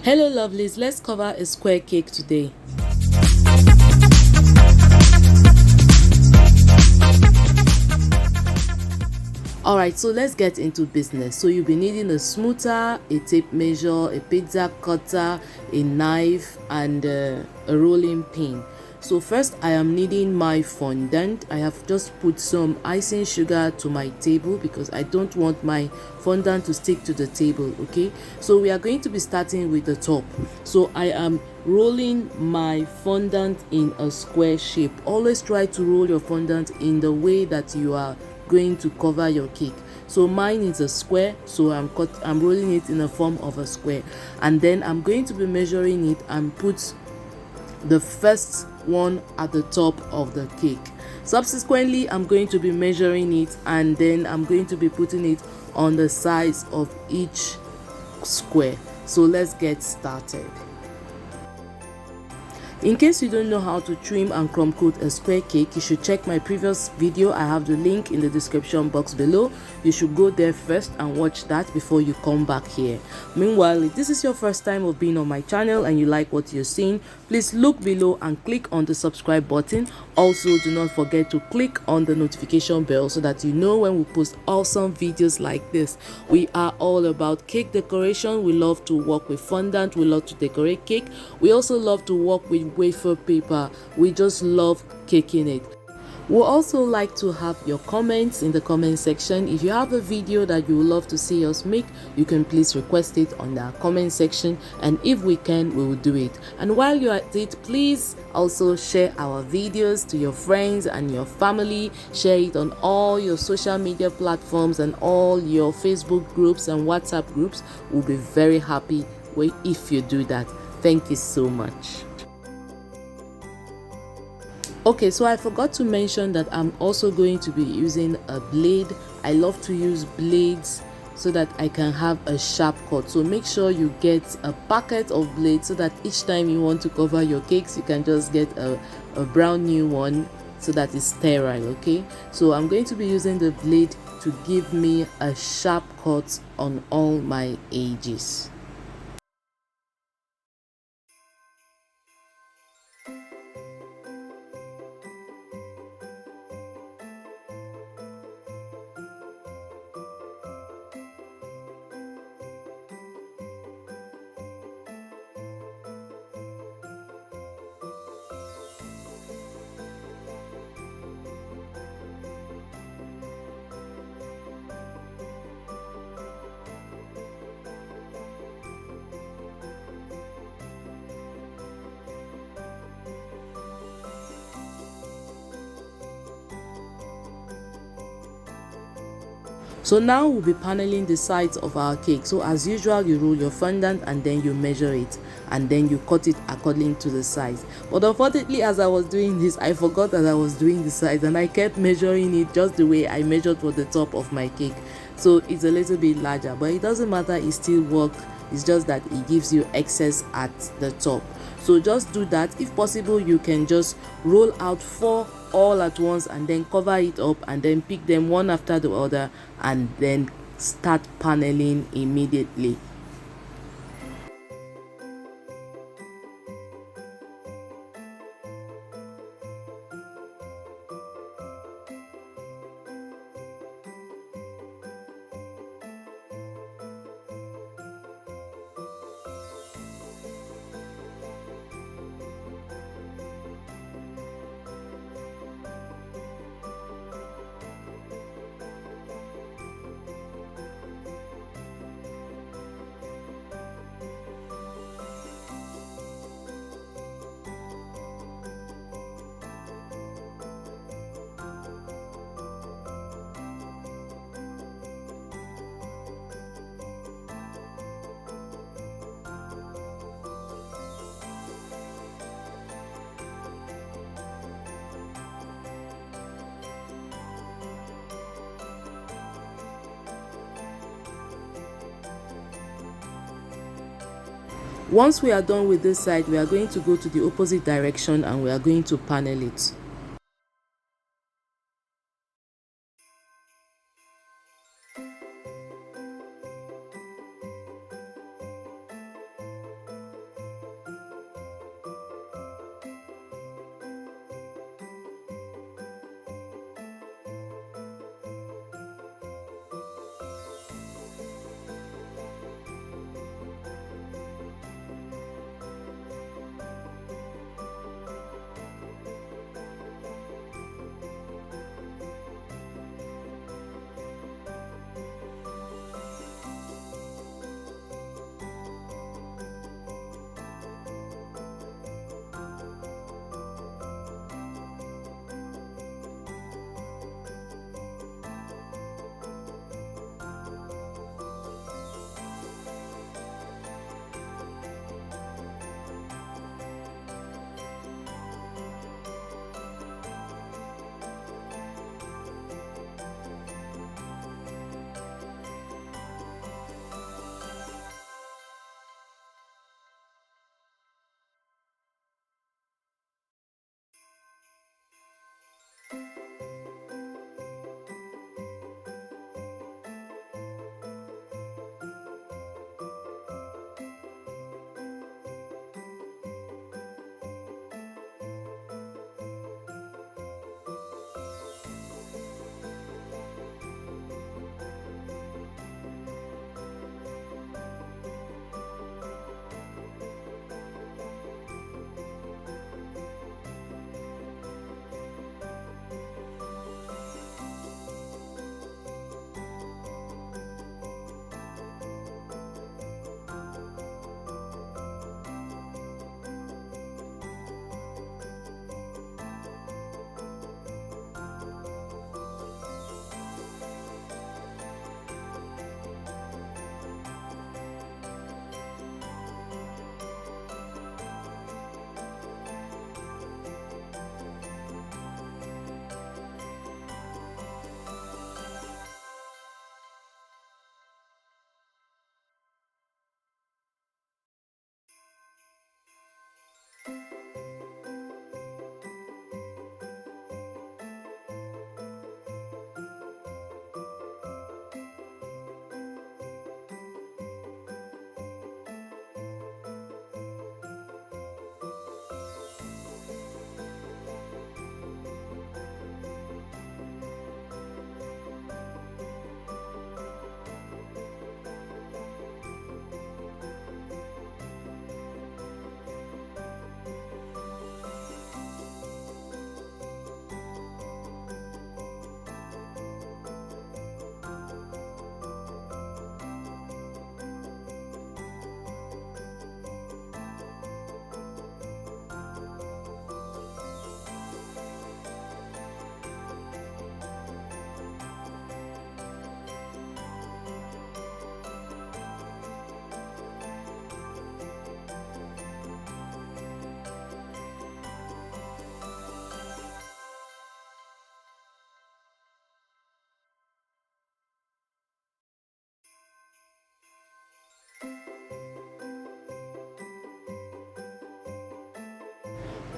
Hello lovelies, let's cover a square cake today. Alright, so let's get into business. So you'll be needing a smoother, a tape measure, a pizza cutter, a knife, and a rolling pin. So first I am needing my fondant. I have just put some icing sugar to my table because I don't want my fondant to stick to the table. Okay, so we are going to be starting with the top. So I am rolling my fondant in a square shape. Always try to roll your fondant in the way that you are going to cover your cake. So mine is a square, so I'm rolling it in the form of a square, and then I'm going to be measuring it and put the first one at the top of the cake. Subsequently, I'm going to be measuring it, and then I'm going to be putting it on the sides of each square. So let's get started. In case you don't know how to trim and crumb coat a square cake, you should check my previous video. I have the link in the description box below. You should go there first and watch that before you come back here. Meanwhile, if this is your first time of being on my channel and you like what you're seeing, please look below and click on the subscribe button. Also, do not forget to click on the notification bell so that you know when we post awesome videos like this. We are all about cake decoration. We love to work with fondant. We love to decorate cake. We also love to work with wafer paper. We just love caking it. We'll also like to have your comments in the comment section. If you have a video that you would love to see us make, you can please request it on the comment section, and if we can, we will do it. And while you're at it, please also share our videos to your friends and your family. Share it on all your social media platforms and all your Facebook groups and WhatsApp groups. We'll be very happy if you do that. Thank you so much. Okay, so I forgot to mention that I'm also going to be using a blade. I love to use blades so that I can have a sharp cut. So make sure you get a packet of blades so that each time you want to cover your cakes, you can just get a brand new one so that it's sterile. Okay, so I'm going to be using the blade to give me a sharp cut on all my edges. So now we'll be paneling the sides of our cake. So as usual, you roll your fondant and then you measure it and then you cut it according to the size. But unfortunately, as I was doing this, I forgot that I was doing the size, and I kept measuring it just the way I measured for the top of my cake. So it's a little bit larger, but it doesn't matter, it still works. It's just that it gives you excess at the top. So just do that. If possible, you can just roll out 4 all at once and then cover it up and then pick them one after the other and then start paneling immediately. Once we are done with this side, we are going to go to the opposite direction and we are going to panel it.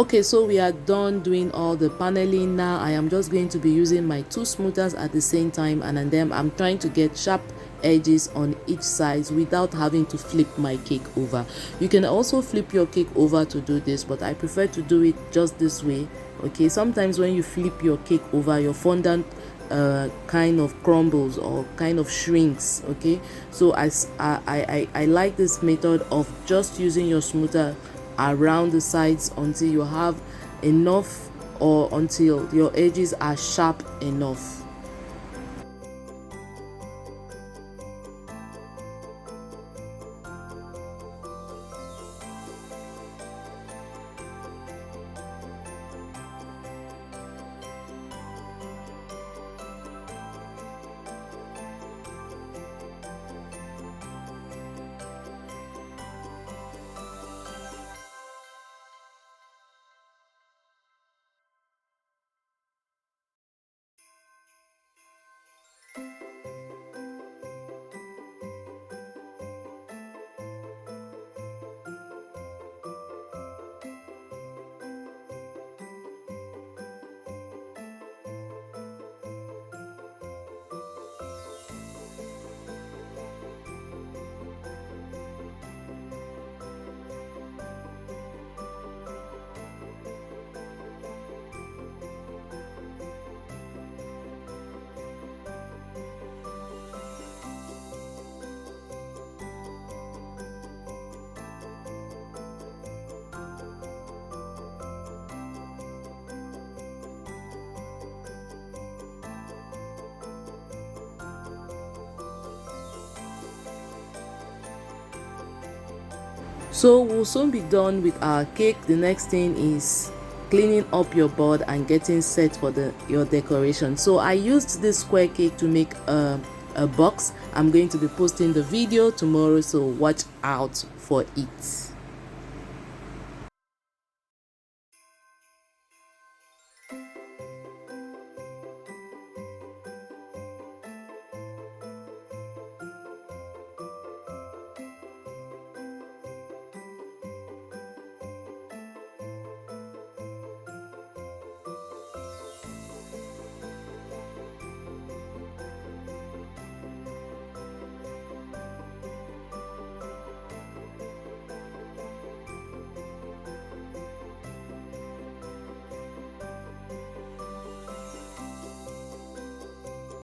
Okay, so we are done doing all the paneling. Now I am just going to be using my two smoothers at the same time, and then I'm trying to get sharp edges on each side without having to flip my cake over. You can also flip your cake over to do this, but I prefer to do it just this way. Okay, sometimes when you flip your cake over, your fondant kind of crumbles or kind of shrinks. Okay, so I like this method of just using your smoother around the sides until you have enough, or until your edges are sharp enough. So we'll soon be done with our cake. The next thing is cleaning up your board and getting set for your decoration. So I used this square cake to make a box. I'm going to be posting the video tomorrow, so watch out for it.